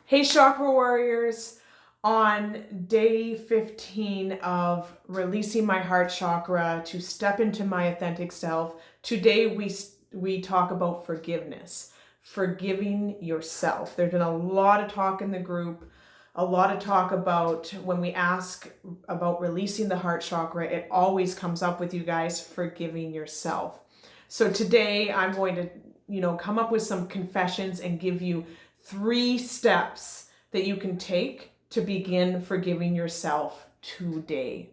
Hey Chakra Warriors, on day 15 of releasing my heart chakra to step into my authentic self, today we talk about forgiveness, forgiving yourself. There's been a lot of talk in the group, a lot of talk about when we ask about releasing the heart chakra, it always comes up with you guys forgiving yourself. So today I'm going to, come up with some confessions and give you 3 steps that you can take to begin forgiving yourself today.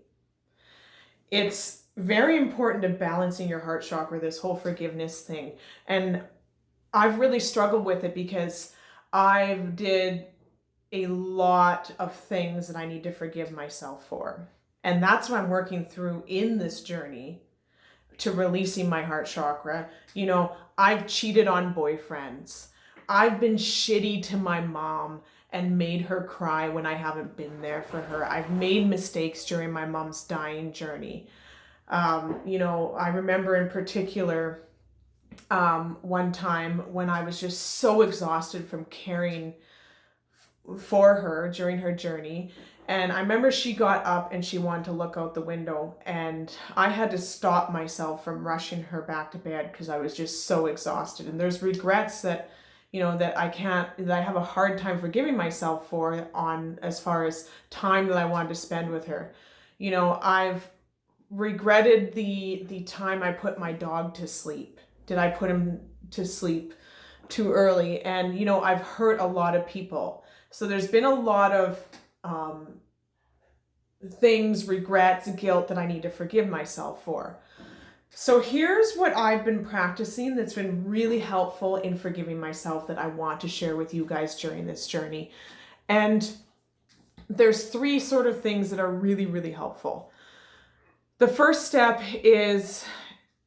It's very important to balancing your heart chakra, this whole forgiveness thing. And I've really struggled with it because I've did a lot of things that I need to forgive myself for. And that's what I'm working through in this journey to releasing my heart chakra. I've cheated on boyfriends. I've been shitty to my mom and made her cry when I haven't been there for her. I've made mistakes during my mom's dying journey. I remember in particular one time when I was just so exhausted from caring for her during her journey. And I remember she got up and she wanted to look out the window, and I had to stop myself from rushing her back to bed because I was just so exhausted. And there's regrets that that I have a hard time forgiving myself for, on as far as time that I wanted to spend with her. I've regretted the time I put my dog to sleep. Did I put him to sleep too early? And I've hurt a lot of people. So there's been a lot of things, regrets, guilt that I need to forgive myself for. So here's what I've been practicing that's been really helpful in forgiving myself that I want to share with you guys during this journey. And there's 3 sort of things that are really, really helpful. The first step is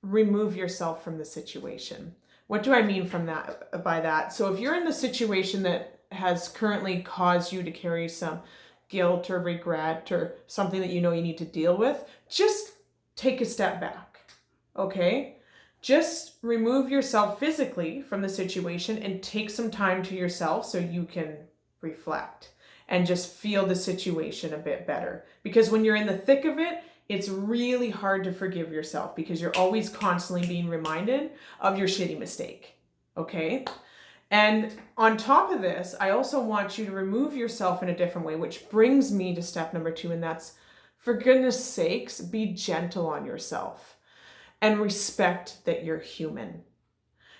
remove yourself from the situation. What do I mean by that? So if you're in the situation that has currently caused you to carry some guilt or regret or something that you need to deal with, just take a step back. Okay? Just remove yourself physically from the situation and take some time to yourself so you can reflect and just feel the situation a bit better. Because when you're in the thick of it, it's really hard to forgive yourself because you're always constantly being reminded of your shitty mistake. Okay? And on top of this, I also want you to remove yourself in a different way, which brings me to step number 2, and that's, for goodness sakes, be gentle on yourself and respect that you're human.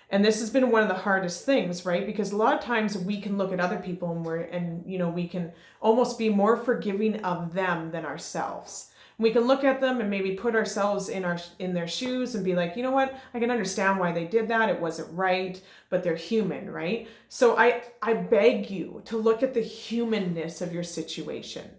And this has been one of the hardest things, right? Because a lot of times we can look at other people and we can almost be more forgiving of them than ourselves. We can look at them and maybe put ourselves in their shoes and be like, you know what? I can understand why they did that. It wasn't right, but they're human, right? So I beg you to look at the humanness of your situation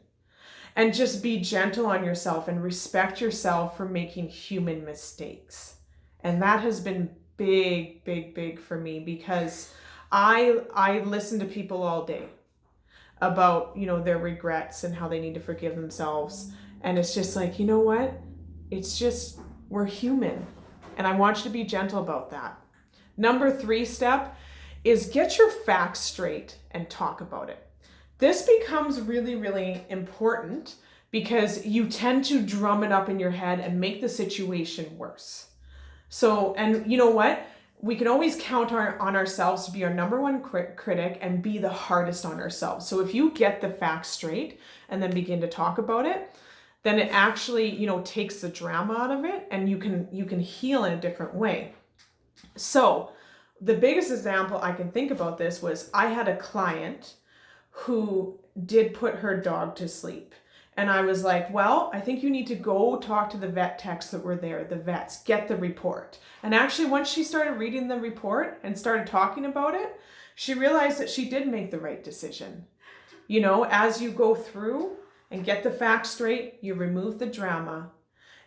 and just be gentle on yourself and respect yourself for making human mistakes. And that has been big, big, big for me because I listen to people all day about, their regrets and how they need to forgive themselves. And it's just like, you know what? It's just, we're human. And I want you to be gentle about that. Number 3 step is get your facts straight and talk about it. This becomes really, really important because you tend to drum it up in your head and make the situation worse. So, and you know what? We can always count on ourselves to be our number 1 critic and be the hardest on ourselves. So if you get the facts straight and then begin to talk about it, then it actually, takes the drama out of it and you can heal in a different way. So the biggest example I can think about this was I had a client who did put her dog to sleep. And I was like, well, I think you need to go talk to the vet techs that were there, the vets, get the report. And actually, once she started reading the report and started talking about it, she realized that she did make the right decision. As you go through and get the facts straight, you remove the drama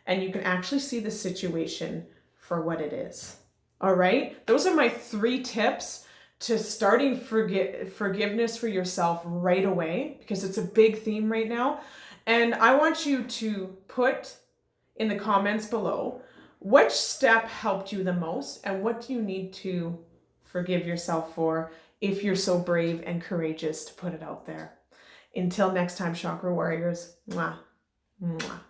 and you can actually see the situation for what it is. All right? Those are my 3 tips to starting forgiveness for yourself right away, because it's a big theme right now. And I want you to put in the comments below which step helped you the most and what do you need to forgive yourself for if you're so brave and courageous to put it out there. Until next time, chakra warriors. Mwah. Mwah.